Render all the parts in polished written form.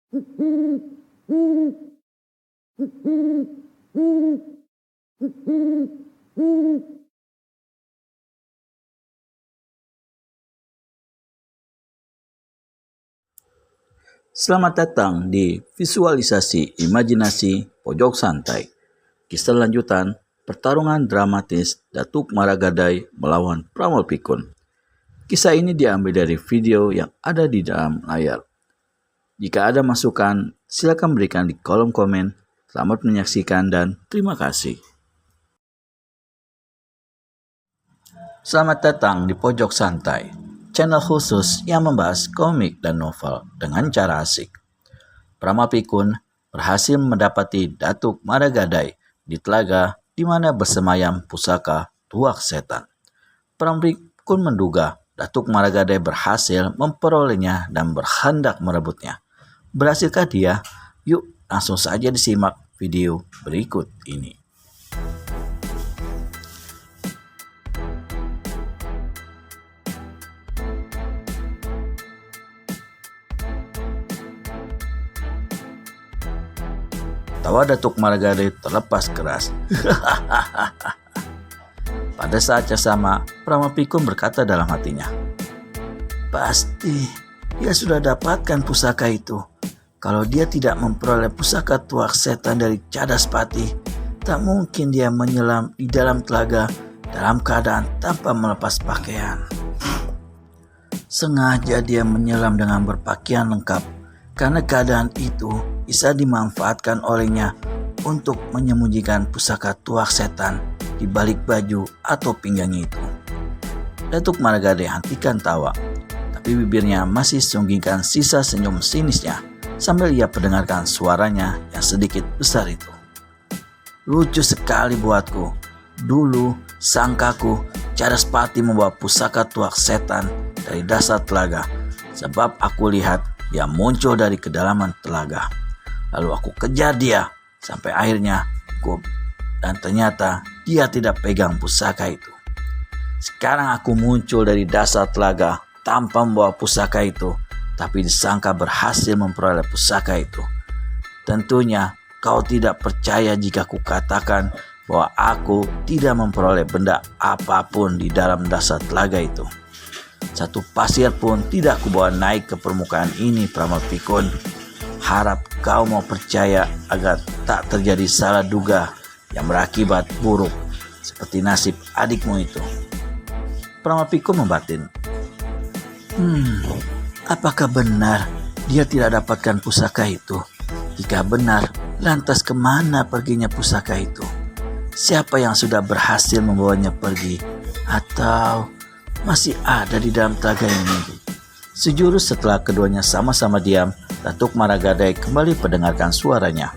Selamat datang di visualisasi imajinasi pojok santai. Kisah lanjutan pertarungan dramatis Datuk Maragadai melawan Pramal Pikun. Kisah ini diambil dari video yang ada di dalam layar. Jika ada masukan, silakan berikan di kolom komen. Selamat menyaksikan dan terima kasih. Selamat datang di Pojok Santai, channel khusus yang membahas komik dan novel dengan cara asik. Pramal Pikun berhasil mendapati Datuk Maragadai di telaga di mana bersemayam pusaka tuak setan. Pramal Pikun menduga Datuk Maragadai berhasil memperolehnya dan berhendak merebutnya. Berhasilkah dia? Yuk langsung saja disimak video berikut ini. Tawa Datuk Maragadai terlepas keras. Pada saat yang sama, Pramal Pikun berkata dalam hatinya, "Pasti dia sudah dapatkan pusaka itu. Kalau dia tidak memperoleh pusaka tuak setan dari Cadaspati, tak mungkin dia menyelam di dalam telaga dalam keadaan tanpa melepas pakaian. Sengaja dia menyelam dengan berpakaian lengkap, karena keadaan itu bisa dimanfaatkan olehnya untuk menyembunyikan pusaka tuak setan di balik baju atau pinggangnya itu." Datuk Maragadai hentikan tawa, tapi bibirnya masih sembunyikan sisa senyum sinisnya sambil ia pendengarkan suaranya yang sedikit besar itu. "Lucu sekali buatku. Dulu sangkaku Cadaspati membawa pusaka tuak setan dari dasar telaga, sebab aku lihat dia muncul dari kedalaman telaga. Lalu aku kejar dia sampai akhirnya dan ternyata dia tidak pegang pusaka itu. Sekarang aku muncul dari dasar telaga tanpa membawa pusaka itu, tapi disangka berhasil memperoleh pusaka itu. Tentunya kau tidak percaya jika kukatakan bahwa aku tidak memperoleh benda apapun di dalam dasar telaga itu. Satu pasir pun tidak kubawa naik ke permukaan ini, Pramal Pikun. Harap kau mau percaya agar tak terjadi salah duga yang berakibat buruk seperti nasib adikmu itu." Pramal Pikun membatin. Apakah benar dia tidak dapatkan pusaka itu? Jika benar, lantas kemana perginya pusaka itu? Siapa yang sudah berhasil membawanya pergi? Atau masih ada di dalam telaga ini? Sejurus setelah keduanya sama-sama diam, Datuk Maragadai kembali mendengarkan suaranya.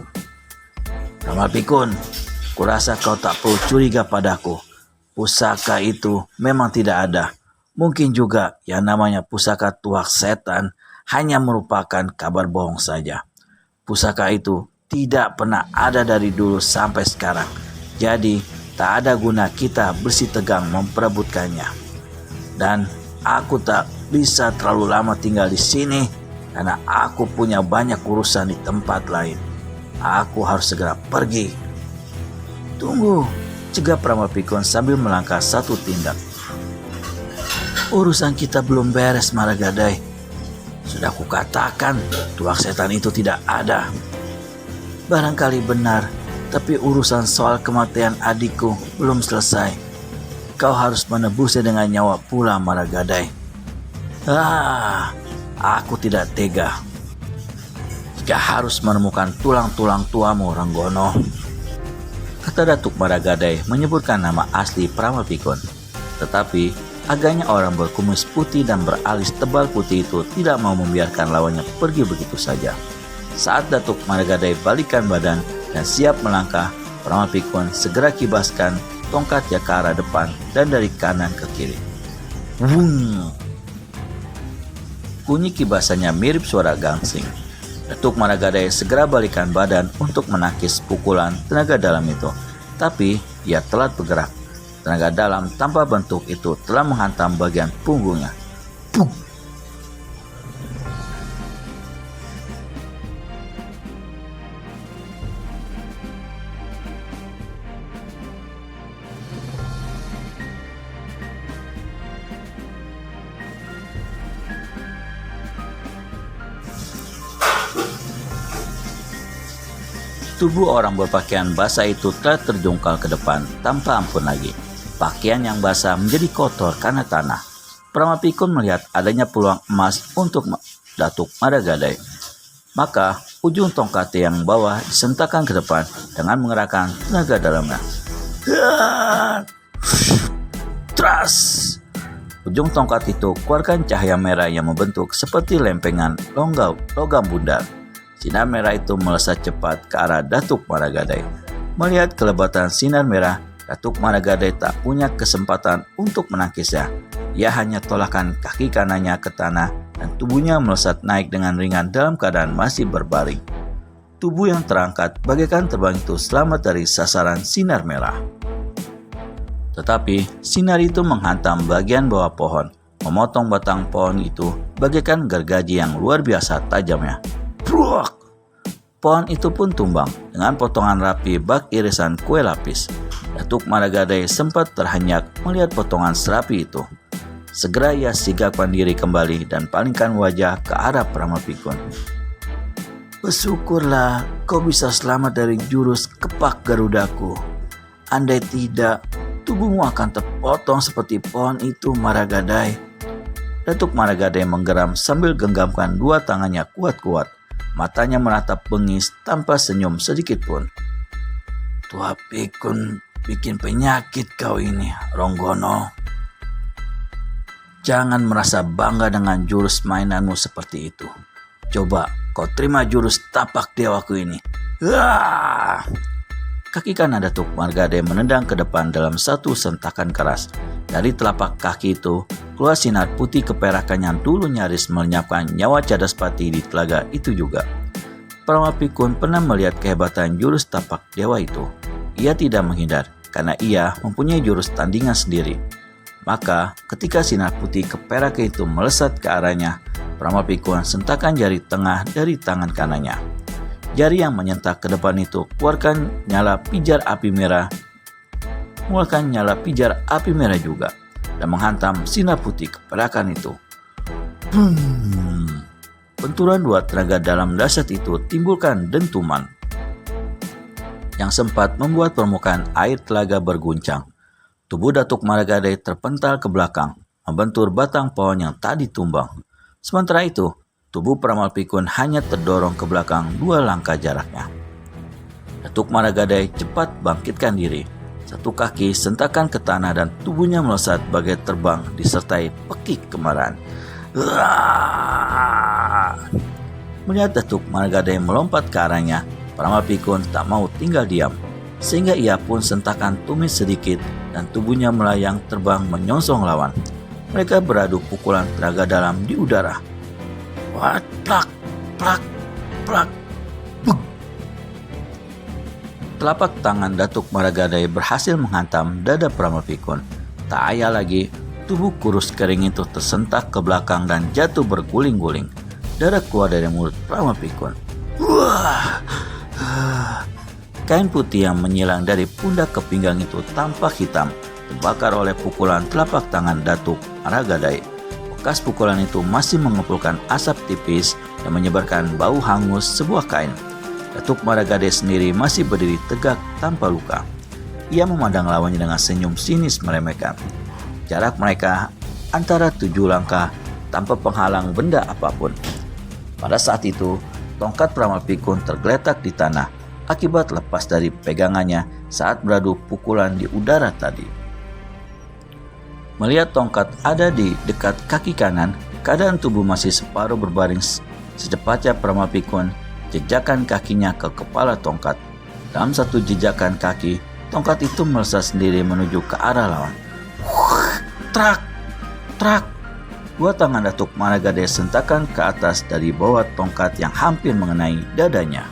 "Pramal Pikun, kurasa kau tak perlu curiga padaku. Pusaka itu memang tidak ada. Mungkin juga yang namanya pusaka tuak setan hanya merupakan kabar bohong saja. Pusaka itu tidak pernah ada dari dulu sampai sekarang. Jadi tak ada guna kita bersitegang memperebutkannya. Dan aku tak bisa terlalu lama tinggal di sini karena aku punya banyak urusan di tempat lain. Aku harus segera pergi." "Tunggu," cegah Pramal Pikun sambil melangkah satu tindak. "Urusan kita belum beres, Maragadai. Sudah kukatakan tuak setan itu tidak ada." "Barangkali benar, tapi urusan soal kematian adikku belum selesai. Kau harus menebusnya dengan nyawa pula, Maragadai." Aku tidak tega jika harus menemukan tulang-tulang tuamu, Renggono," kata Datuk Maragadai menyebutkan nama asli Pramal Pikun. Tetapi agaknya orang berkumis putih dan beralis tebal putih itu tidak mau membiarkan lawannya pergi begitu saja. Saat Datuk Maragadai balikan badan dan siap melangkah, Pramal Pikun segera kibaskan tongkatnya ke arah depan dan dari kanan ke kiri. Wung! Bunyi kibasannya mirip suara gangsing. Datuk Maragadai segera balikan badan untuk menangkis pukulan tenaga dalam itu, tapi ia telat bergerak. Tenaga dalam tanpa bentuk itu telah menghantam bagian punggungnya. Puk! Tubuh orang berpakaian basah itu telah terjungkal ke depan tanpa ampun lagi. Pakaian yang basah menjadi kotor karena tanah. Pramana Pikun melihat adanya peluang emas untuk Datuk Maragadai. Maka ujung tongkat yang bawah disentakkan ke depan dengan mengerahkan tenaga dalamnya. Tras! Ujung tongkat itu keluarkan cahaya merah yang membentuk seperti lempengan logam bundar. Sinar merah itu melesat cepat ke arah Datuk Maragadai. Melihat kelebatan sinar merah, Datuk Maragadai tak punya kesempatan untuk menangkisnya. Ia hanya tolakkan kaki kanannya ke tanah dan tubuhnya melesat naik dengan ringan dalam keadaan masih berbaring. Tubuh yang terangkat bagaikan terbang itu selamat dari sasaran sinar merah. Tetapi sinar itu menghantam bagian bawah pohon, memotong batang pohon itu bagaikan gergaji yang luar biasa tajamnya. Pruak! Pohon itu pun tumbang dengan potongan rapi bak irisan kue lapis. Datuk Maragadai sempat terhenyak melihat potongan serapi itu. Segera ia sigapkan diri kembali dan palingkan wajah ke arah Pramana Pikun. Bersyukurlah kau bisa selamat dari jurus kepak Garudaku. Andai tidak, tubuhmu akan terpotong seperti pohon itu, Maragadai. Datuk Maragadai menggeram sambil genggamkan dua tangannya kuat-kuat. Matanya menatap bengis tanpa senyum sedikit pun. Tua Pikun bikin penyakit kau ini, Ronggono. Jangan merasa bangga dengan jurus mainanmu seperti itu. Coba kau terima jurus tapak dewaku ini. Kaki kanan Datuk Maragadai menendang ke depan dalam satu sentakan keras. Dari telapak kaki itu keluar sinar putih keperakan yang dulu nyaris melenyapkan nyawa Cadaspati di telaga itu juga. Pramana Pikun pernah melihat kehebatan jurus tapak dewa itu. Ia tidak menghindar karena ia mempunyai jurus tandingan sendiri. Maka ketika sinar putih keperakan itu melesat ke arahnya, Pramana Pikun sentakkan jari tengah dari tangan kanannya. Jari yang menyentak ke depan itu keluarkan nyala pijar api merah juga dan menghantam sinar putih keperakan itu. Benturan dua tenaga dalam dahsyat itu timbulkan dentuman yang sempat membuat permukaan air telaga berguncang. Tubuh Datuk Maragadai terpental ke belakang, membentur batang pohon yang tadi tumbang. Sementara itu, tubuh Pramana Pikun hanya terdorong ke belakang 2 langkah jaraknya. Datuk Maragadai cepat bangkitkan diri. Satu kaki sentakan ke tanah dan tubuhnya melesat bagai terbang disertai pekik kemarahan. Melihat Datuk Maragadai melompat ke arahnya, Pramana Pikun tak mau tinggal diam. Sehingga ia pun sentakan tumis sedikit dan tubuhnya melayang terbang menyongsong lawan. Mereka beradu pukulan tenaga dalam di udara. Plak, plak, plak, buk. Telapak tangan Datuk Maragadai berhasil menghantam dada Pramana Pikun. Tak ayal lagi, tubuh kurus kering itu tersentak ke belakang dan jatuh berguling-guling. Darah keluar dari mulut Pramana Pikun. Kain putih yang menyilang dari pundak ke pinggang itu tampak hitam, terbakar oleh pukulan telapak tangan Datuk Maragadai. Bekas pukulan itu masih mengepulkan asap tipis yang menyebarkan bau hangus sebuah kain. Datuk Maragadai sendiri masih berdiri tegak tanpa luka. Ia memandang lawannya dengan senyum sinis meremehkan. Jarak mereka antara 7 langkah tanpa penghalang benda apapun. Pada saat itu, tongkat Pramana Pikun tergeletak di tanah akibat lepas dari pegangannya saat beradu pukulan di udara tadi. Melihat tongkat ada di dekat kaki kanan, keadaan tubuh masih separuh berbaring. Secepatnya Pramana Pikun jejakkan kakinya ke kepala tongkat. Dalam satu jejakan kaki, tongkat itu melesat sendiri menuju ke arah lawan. Trak, trak. 2 tangan Datuk Maragadai sentakan ke atas dari bawah tongkat yang hampir mengenai dadanya.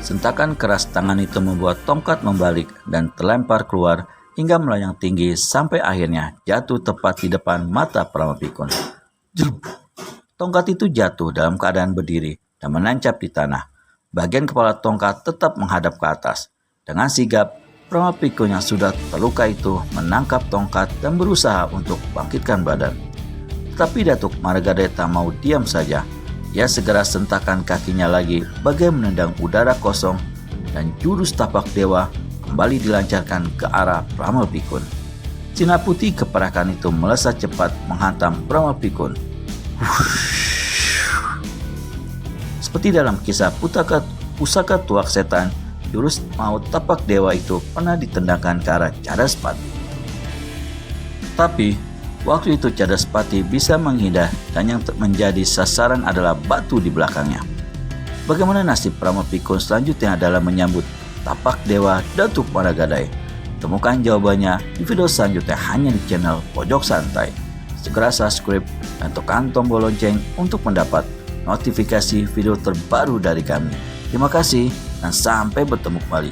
Sentakan keras tangan itu membuat tongkat membalik dan terlempar keluar hingga melayang tinggi sampai akhirnya jatuh tepat di depan mata Pramana Pikun. Tongkat itu jatuh dalam keadaan berdiri dan menancap di tanah. Bagian kepala tongkat tetap menghadap ke atas. Dengan sigap, Pramana Pikun yang sudah terluka itu menangkap tongkat dan berusaha untuk bangkitkan badan. Tetapi Datuk Maragadai tak mau diam saja. Ia segera sentakkan kakinya lagi bagai menendang udara kosong dan jurus tapak dewa kembali dilancarkan ke arah Brahma Pikun. Sinar putih keperakan itu melesat cepat menghantam Brahma Pikun. Seperti dalam kisah pusaka tuak setan, jurus maut tapak dewa itu pernah ditendangkan ke arah Cadaspati. Tapi waktu itu Cadaspati bisa menghindar dan yang menjadi sasaran adalah batu di belakangnya. Bagaimana nasib Brahma Pikun selanjutnya adalah menyambut tapak dewa Datuk Managadai? Temukan jawabannya di video selanjutnya hanya di channel Pojok Santai. Segera subscribe dan tekan tombol lonceng untuk mendapat notifikasi video terbaru dari kami. Terima kasih dan sampai bertemu kembali.